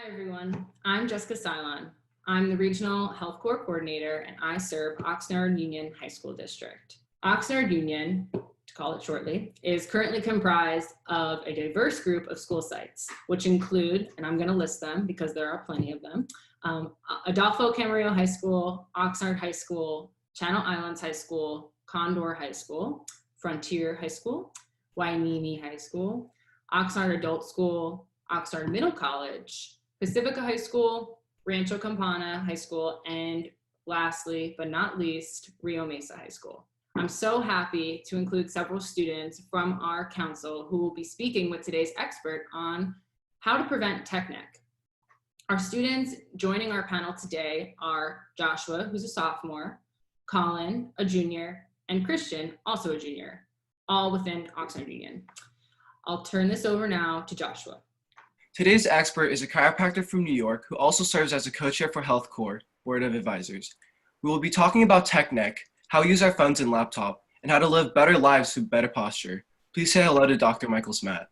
Hi everyone, I'm Jessica Silon. I'm the Regional HealthCorps Coordinator and I serve Oxnard Union High School District. Oxnard Union, to call it shortly, is currently comprised of a diverse group of school sites, which include, and I'm going to list them because there are plenty of them, Adolfo Camarillo High School, Oxnard High School, Channel Islands High School, Condor High School, Frontier High School, Waimimi High School, Oxnard Adult School, Oxnard Middle College, Pacifica High School, Rancho Campana High School, and lastly, but not least, Rio Mesa High School. I'm so happy to include several students from our council who will be speaking with today's expert on how to prevent tech neck. Our students joining our panel today are Joshua, who's a sophomore, Colin, a junior, and Christian, also a junior, all within Oxnard Union. I'll turn this over now to Joshua. Today's expert is a chiropractor from New York who also serves as a co-chair for HealthCorps Board of Advisors. We will be talking about tech neck, how we use our phones and laptop, and how to live better lives through better posture. Please say hello to Dr. Michael Smatt.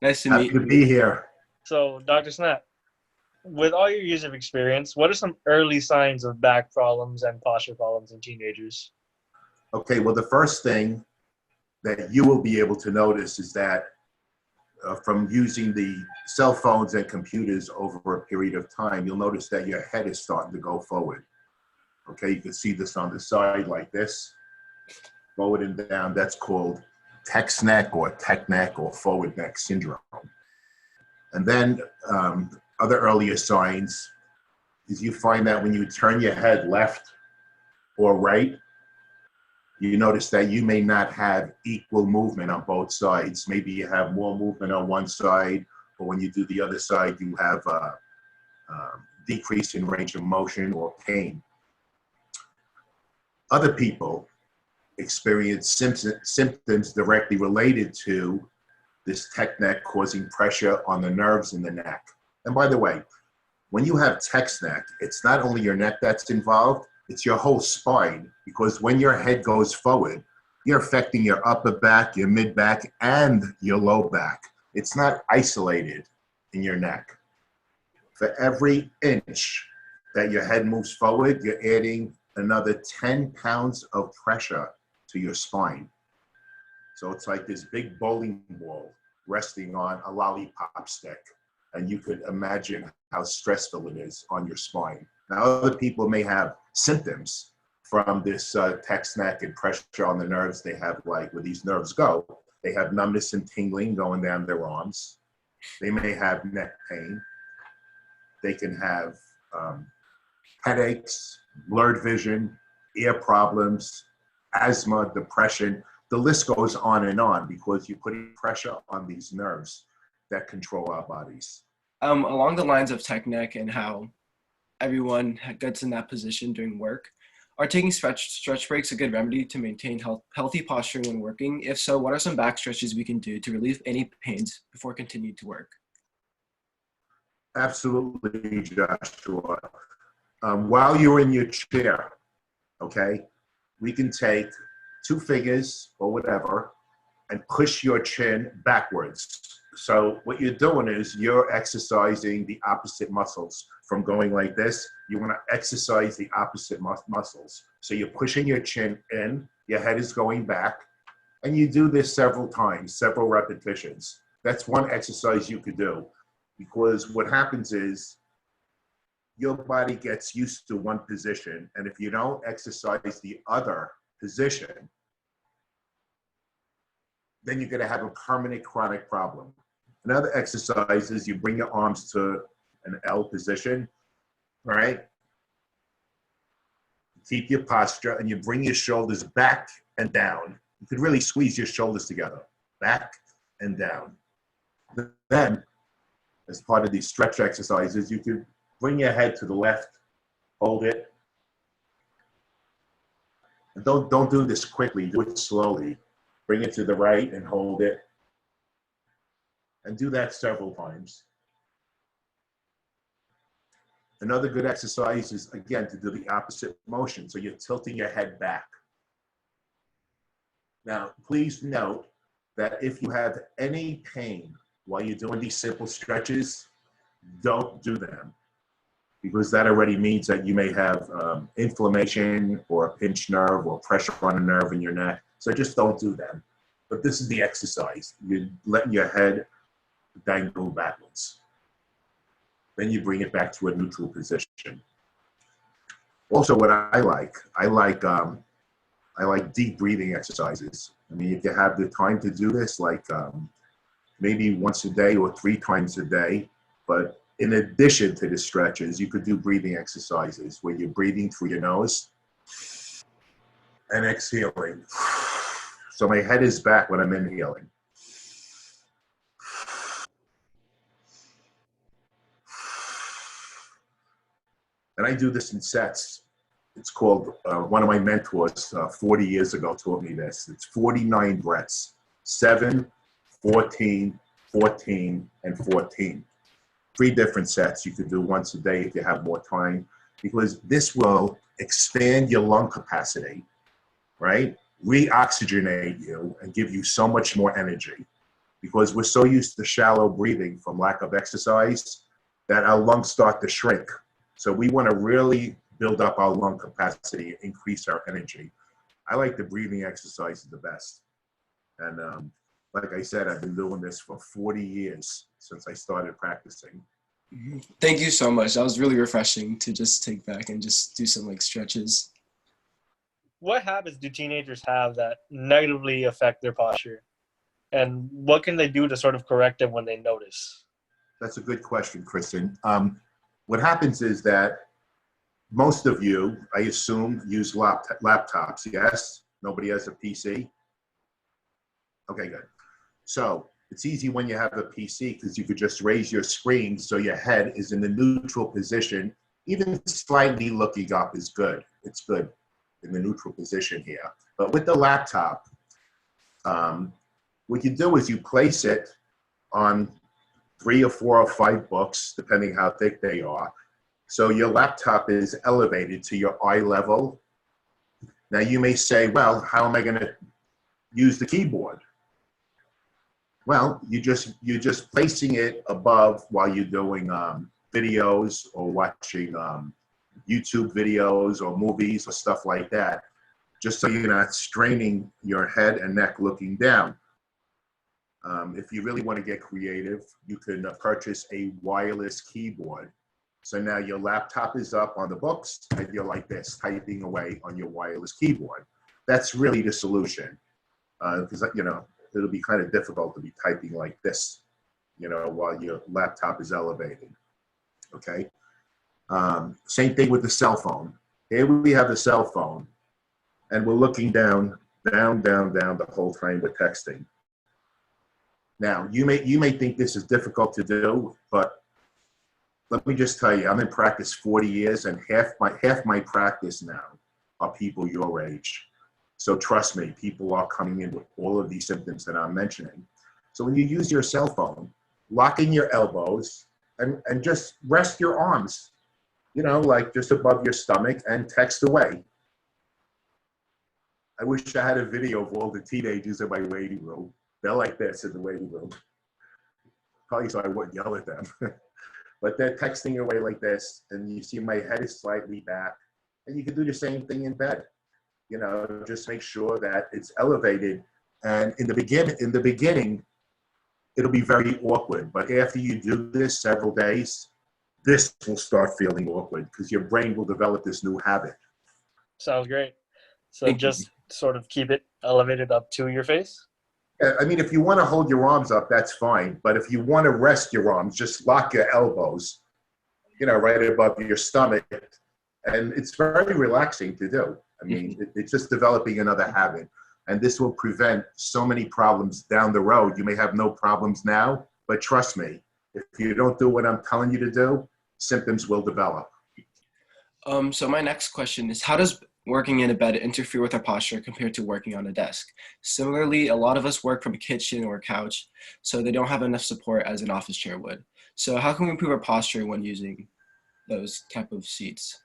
Nice to meet you. Happy to be here. So, Dr. Smatt, with all your years of experience, what are some early signs of back problems and posture problems in teenagers? Okay, well, the first thing that you will be able to notice is that from using the cell phones and computers over a period of time, you'll notice that your head is starting to go forward. Okay, you can see this on the side like this, forward and down. That's called text neck or tech neck or forward neck syndrome. And then other earlier signs is you find that when you turn your head left or right, you notice that you may not have equal movement on both sides. Maybe you have more movement on one side, or when you do the other side, you have a decrease in range of motion or pain. Other people experience symptoms directly related to this tech neck causing pressure on the nerves in the neck. And by the way, when you have tech neck, it's not only your neck that's involved, it's your whole spine, because when your head goes forward, you're affecting your upper back, your mid back, and your low back. It's not isolated in your neck. For every inch that your head moves forward, you're adding another 10 pounds of pressure to your spine. So it's like this big bowling ball resting on a lollipop stick. And you could imagine how stressful it is on your spine. Now, other people may have symptoms from this tech neck and pressure on the nerves. They have, like, where these nerves go, they have numbness and tingling going down their arms. They may have neck pain. They can have headaches, blurred vision, ear problems, asthma, depression. The list goes on because you're putting pressure on these nerves that control our bodies. Along the lines of tech neck and how everyone gets in that position during work, are taking stretch breaks a good remedy to maintain healthy posture when working? If so, what are some back stretches we can do to relieve any pains before continuing to work? Absolutely, Joshua. While you're in your chair, okay, we can take two fingers or whatever and push your chin backwards. So what you're doing is you're exercising the opposite muscles. From going like this, you want to exercise the opposite muscles. So you're pushing your chin in, your head is going back, and you do this several times, several repetitions. That's one exercise you could do, because what happens is your body gets used to one position, and if you don't exercise the other position, then you're going to have a permanent chronic problem. Another exercise is you bring your arms to an L position, right? Keep your posture, and you bring your shoulders back and down. You could really squeeze your shoulders together, back and down. Then, as part of these stretch exercises, you could bring your head to the left, hold it. And don't do this quickly, do it slowly. Bring it to the right and hold it. And do that several times. Another good exercise is, again, to do the opposite motion. So you're tilting your head back. Now, please note that if you have any pain while you're doing these simple stretches, don't do them, because that already means that you may have inflammation or a pinched nerve or pressure on a nerve in your neck. So just don't do them. But this is the exercise. You're letting your head dangle backwards. Then you bring it back to a neutral position. Also, what I like deep breathing exercises. I mean, if you have the time to do this, like maybe once a day or 3 times a day. But in addition to the stretches, you could do breathing exercises where you're breathing through your nose and exhaling. So my head is back when I'm inhaling. And I do this in sets. It's called, one of my mentors 40 years ago taught me this. It's 49 breaths, 7, 14, 14, and 14. 3 different sets you could do once a day if you have more time, because this will expand your lung capacity, right? Reoxygenate you and give you so much more energy, because we're so used to shallow breathing from lack of exercise that our lungs start to shrink. So we want to really build up our lung capacity, increase our energy. I like the breathing exercises the best. And like I said, I've been doing this for 40 years since I started practicing. Thank you so much. That was really refreshing to just take back and just do some like stretches. What habits do teenagers have that negatively affect their posture? And what can they do to sort of correct them when they notice? That's a good question, Kristen. What happens is that most of you, I assume, use laptops, yes? Nobody has a PC? Okay, good. So it's easy when you have a PC because you could just raise your screen so your head is in the neutral position. Even slightly looking up is good. It's good in the neutral position here. But with the laptop, what you do is you place it on 3 or 4 or 5 books, depending how thick they are. So your laptop is elevated to your eye level. Now you may say, well, how am I going to use the keyboard? Well, you're just placing it above while you're doing videos or watching YouTube videos or movies or stuff like that, just so you're not straining your head and neck looking down. If you really want to get creative, you can purchase a wireless keyboard. So now your laptop is up on the books and you're like this, typing away on your wireless keyboard. That's really the solution. Because, it'll be kind of difficult to be typing like this, while your laptop is elevated, okay? Same thing with the cell phone. Here we have the cell phone, and we're looking down the whole time we're texting. Now, you may think this is difficult to do, but let me just tell you, I'm in practice 40 years, and half my practice now are people your age. So trust me, people are coming in with all of these symptoms that I'm mentioning. So when you use your cell phone, lock in your elbows and just rest your arms, like just above your stomach and text away. I wish I had a video of all the teenagers in my waiting room. They're like this in the waiting room. Probably so I wouldn't yell at them. But they're texting away like this, and you see my head is slightly back. And you can do the same thing in bed. Just make sure that it's elevated. And in the beginning, it'll be very awkward. But after you do this several days, this will start feeling awkward because your brain will develop this new habit. Sounds great. So just sort of keep it elevated up to your face? Yeah, I mean, if you want to hold your arms up, that's fine. But if you want to rest your arms, just lock your elbows, right above your stomach. And it's very relaxing to do. I mean, it's just developing another habit. And this will prevent so many problems down the road. You may have no problems now, but trust me, if you don't do what I'm telling you to do, symptoms will develop. So my next question is, how does working in a bed interfere with our posture compared to working on a desk? Similarly, a lot of us work from a kitchen or a couch, so they don't have enough support as an office chair would. So how can we improve our posture when using those type of seats?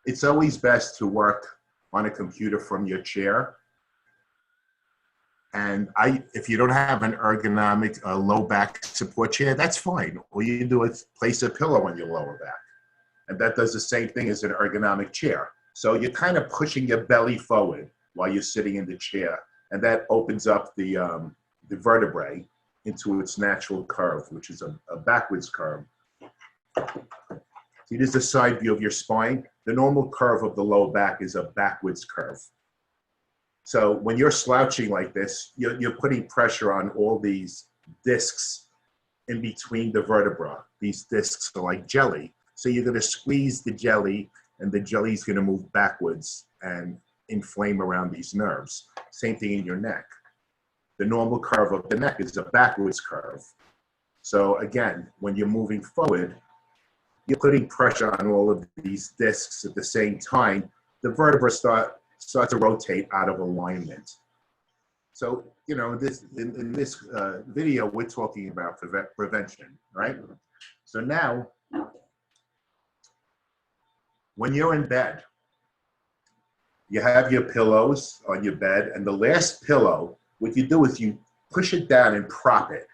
It's always best to work on a computer from your chair. And if you don't have an ergonomic low back support chair, that's fine. All you do is place a pillow on your lower back. And that does the same thing as an ergonomic chair. So you're kind of pushing your belly forward while you're sitting in the chair. And that opens up the vertebrae into its natural curve, which is a backwards curve. See, this is a side view of your spine. The normal curve of the low back is a backwards curve. So when you're slouching like this, you're putting pressure on all these discs in between the vertebra. These discs are like jelly. So you're going to squeeze the jelly, and the jelly is going to move backwards and inflame around these nerves. Same thing in your neck. The normal curve of the neck is a backwards curve. So again, when you're moving forward, you're putting pressure on all of these discs at the same time. The vertebrae start to rotate out of alignment. So, you know, in this video, we're talking about prevention, right? So now, when you're in bed, you have your pillows on your bed, and the last pillow, what you do is you push it down and prop it.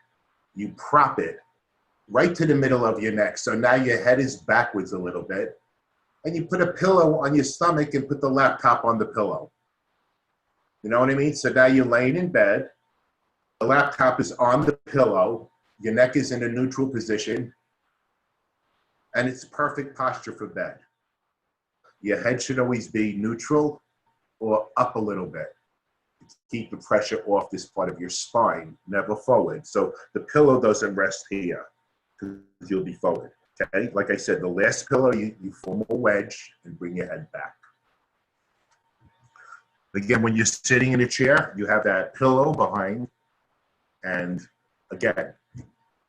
You prop it right to the middle of your neck. So now your head is backwards a little bit. And you put a pillow on your stomach and put the laptop on the pillow. You know what I mean? So now you're laying in bed. The laptop is on the pillow. Your neck is in a neutral position. And it's perfect posture for bed. Your head should always be neutral or up a little bit to keep the pressure off this part of your spine, never forward. So the pillow doesn't rest here because you'll be forward. Okay, like I said, the last pillow, you form a wedge and bring your head back. Again, when you're sitting in a chair, you have that pillow behind, and again,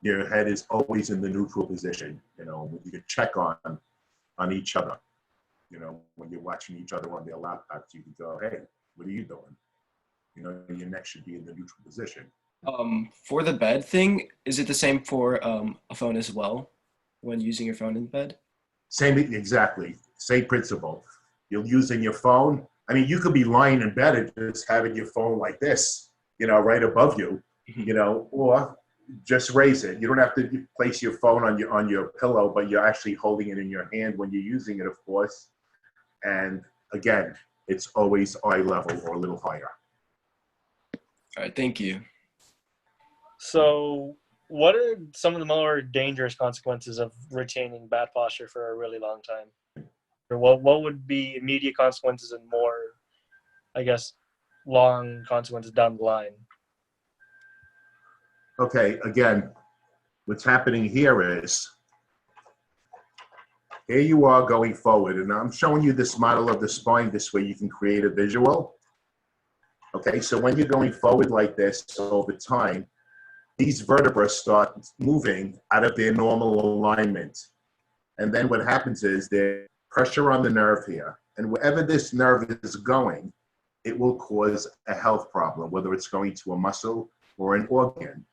your head is always in the neutral position. You know, you can check on each other. You know, when you're watching each other on their laptops, you can go, hey, what are you doing? You know, your neck should be in the neutral position. For the bed thing, is it the same for a phone as well when using your phone in bed? Same, exactly. Same principle. You're using your phone. I mean, you could be lying in bed and just having your phone like this, you know, right above you, you know, or just raise it. You don't have to place your phone on your pillow, but you're actually holding it in your hand when you're using it, of course. And again, it's always eye level or a little higher. All right, thank you. So what are some of the more dangerous consequences of retaining bad posture for a really long time? Or what would be immediate consequences and more, I guess, long consequences down the line? Okay, again, what's happening here is, here you are going forward, and I'm showing you this model of the spine. This way you can create a visual. Okay, so when you're going forward like this over time, these vertebrae start moving out of their normal alignment. And then what happens is there's pressure on the nerve here. And wherever this nerve is going, it will cause a health problem, whether it's going to a muscle or an organ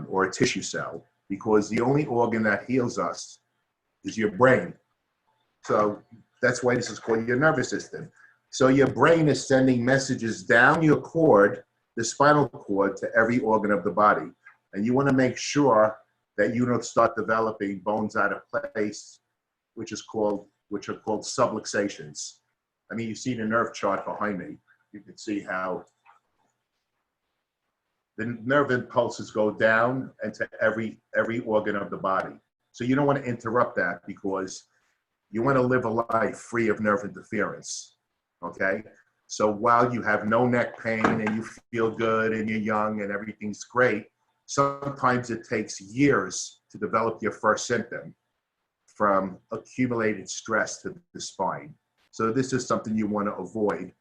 or a tissue cell, because the only organ that heals us is your brain. So that's why this is called your nervous system. So your brain is sending messages down your cord, the spinal cord, to every organ of the body. And you want to make sure that you don't start developing bones out of place, which are called subluxations. I mean, you see the nerve chart behind me. You can see how the nerve impulses go down into every organ of the body. So you don't want to interrupt that, because you want to live a life free of nerve interference, okay? So while you have no neck pain and you feel good and you're young and everything's great, sometimes it takes years to develop your first symptom from accumulated stress to the spine. So this is something you want to avoid.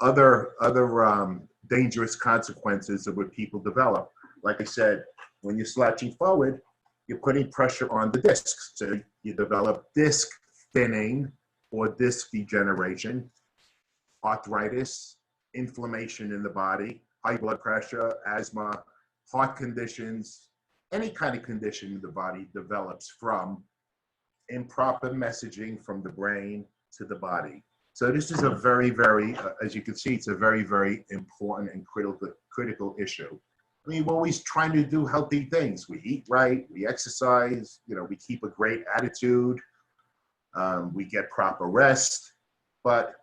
Other dangerous consequences of what people develop, like I said, when you're slouching forward, you're putting pressure on the discs. So you develop disc thinning or disc degeneration, arthritis, inflammation in the body, high blood pressure, asthma, heart conditions. Any kind of condition in the body develops from improper messaging from the brain to the body. So this is a very, very, as you can see, it's a very, very important and critical issue. I mean, we're always trying to do healthy things. We eat right, we exercise, you know, we keep a great attitude, we get proper rest, but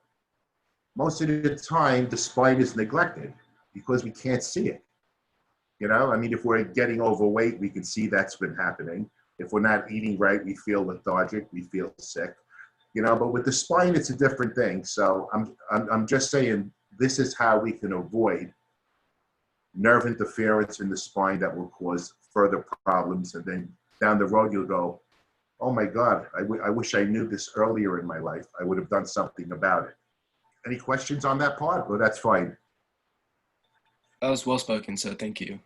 most of the time the spine is neglected because we can't see it. You know, I mean, if we're getting overweight, we can see that's been happening. If we're not eating right, we feel lethargic, we feel sick. You know, but with the spine, it's a different thing. So I'm just saying, this is how we can avoid nerve interference in the spine that will cause further problems. And then down the road, you'll go, oh my God, I wish I knew this earlier in my life. I would have done something about it. Any questions on that part? Well, that's fine. That was well spoken, so thank you.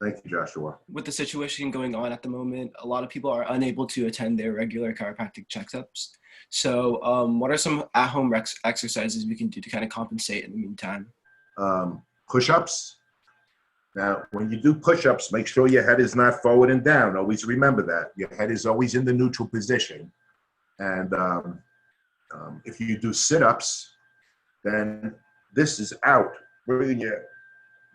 Thank you, Joshua. With the situation going on at the moment, a lot of people are unable to attend their regular chiropractic checkups. So what are some at-home exercises we can do to kind of compensate in the meantime? Push-ups. Now, when you do push-ups, make sure your head is not forward and down. Always remember that. Your head is always in the neutral position. And if you do sit-ups, then this is out. When you're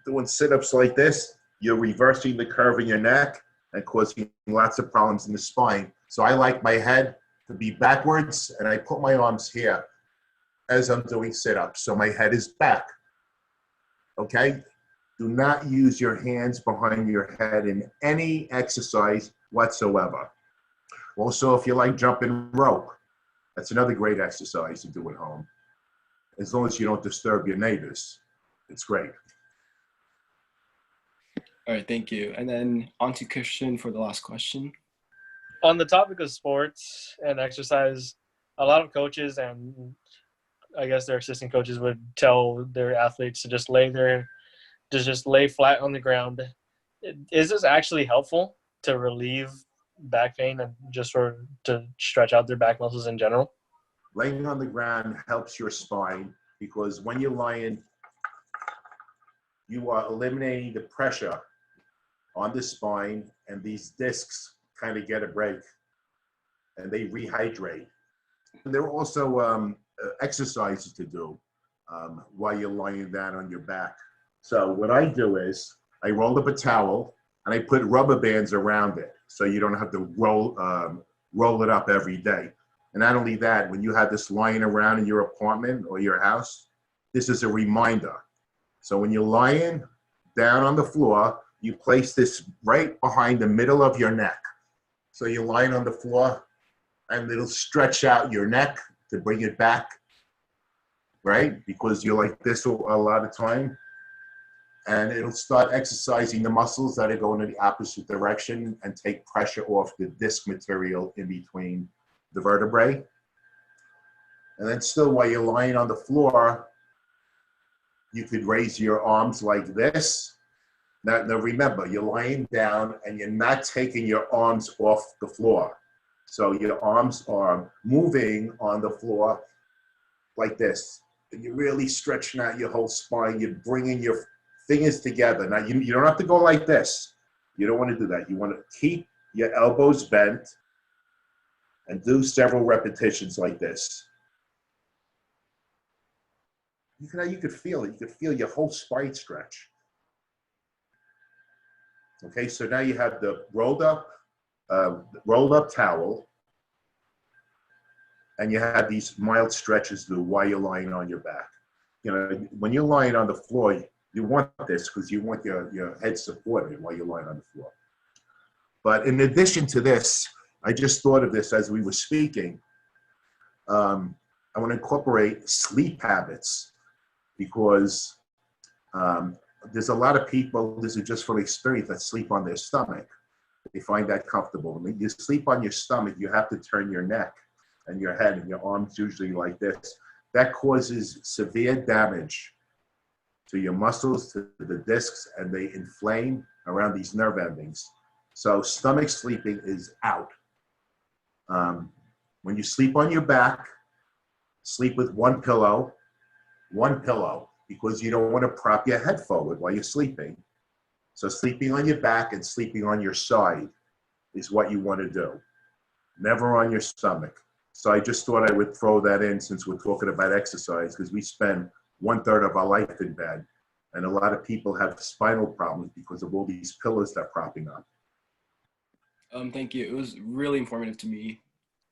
doing sit-ups like this, you're reversing the curve in your neck and causing lots of problems in the spine. So I like my head to be backwards, and I put my arms here as I'm doing sit-ups. So my head is back, okay? Do not use your hands behind your head in any exercise whatsoever. Also, if you like jumping rope, that's another great exercise to do at home. As long as you don't disturb your neighbors, it's great. All right, thank you. And then on to Christian for the last question. On the topic of sports and exercise, a lot of coaches and I guess their assistant coaches would tell their athletes to just lay flat on the ground. Is this actually helpful to relieve back pain and just to stretch out their back muscles in general? Laying on the ground helps your spine because when you're lying, you are eliminating the pressure on the spine, and these discs kind of get a break and they rehydrate. And there are also exercises to do while you're lying down on your back. So what I do is I roll up a towel and I put rubber bands around it so you don't have to roll it up every day. And not only that, when you have this lying around in your apartment or your house, this is a reminder. So when you're lying down on the floor, you place this right behind the middle of your neck. So you're lying on the floor and it'll stretch out your neck to bring it back, right? Because you're like this a lot of time. And it'll start exercising the muscles that are going in the opposite direction and take pressure off the disc material in between the vertebrae. And then still while you're lying on the floor, you could raise your arms like this. Now remember, you're lying down and you're not taking your arms off the floor. So your arms are moving on the floor like this. And you're really stretching out your whole spine. You're bringing your fingers together. Now, you don't have to go like this. You don't want to do that. You want to keep your elbows bent and do several repetitions like this. You could feel it. You could feel your whole spine stretch. Okay, so now you have the rolled up towel, and you have these mild stretches to do while you're lying on your back. You know, when you're lying on the floor, you want this because you want your head supported while you're lying on the floor. But in addition to this, I just thought of this as we were speaking. I want to incorporate sleep habits because there's a lot of people, this is just from experience, that sleep on their stomach. They find that comfortable. When you sleep on your stomach, you have to turn your neck and your head and your arms usually like this. That causes severe damage to your muscles, to the discs, and they inflame around these nerve endings. So stomach sleeping is out. When you sleep on your back, sleep with one pillow, because you don't want to prop your head forward while you're sleeping. So sleeping on your back and sleeping on your side is what you want to do. Never on your stomach. So I just thought I would throw that in since we're talking about exercise, because we spend 1/3 of our life in bed. And a lot of people have spinal problems because of all these pillars that are propping up. Thank you. It was really informative to me,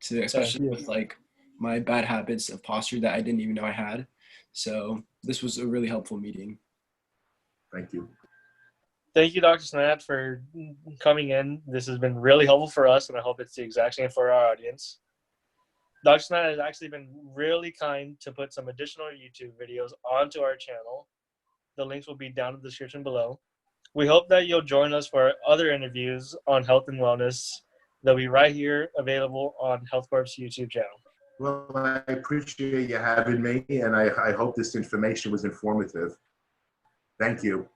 especially you. with like my bad habits of posture that I didn't even know I had. So this was a really helpful meeting. Thank you. Thank you, Dr. Smatt, for coming in. This has been really helpful for us, and I hope it's the exact same for our audience. Dr. Smatt has actually been really kind to put some additional YouTube videos onto our channel. The links will be down in the description below. We hope that you'll join us for other interviews on health and wellness. They'll be right here available on HealthCorps' YouTube channel. Well, I appreciate you having me, and I hope this information was informative. Thank you.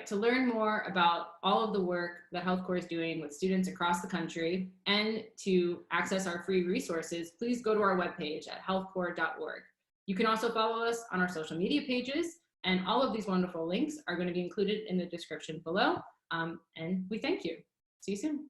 To learn more about all of the work that HealthCorps is doing with students across the country and to access our free resources, please go to our webpage at healthcorps.org. You can also follow us on our social media pages, and all of these wonderful links are going to be included in the description below. And we thank you. See you soon.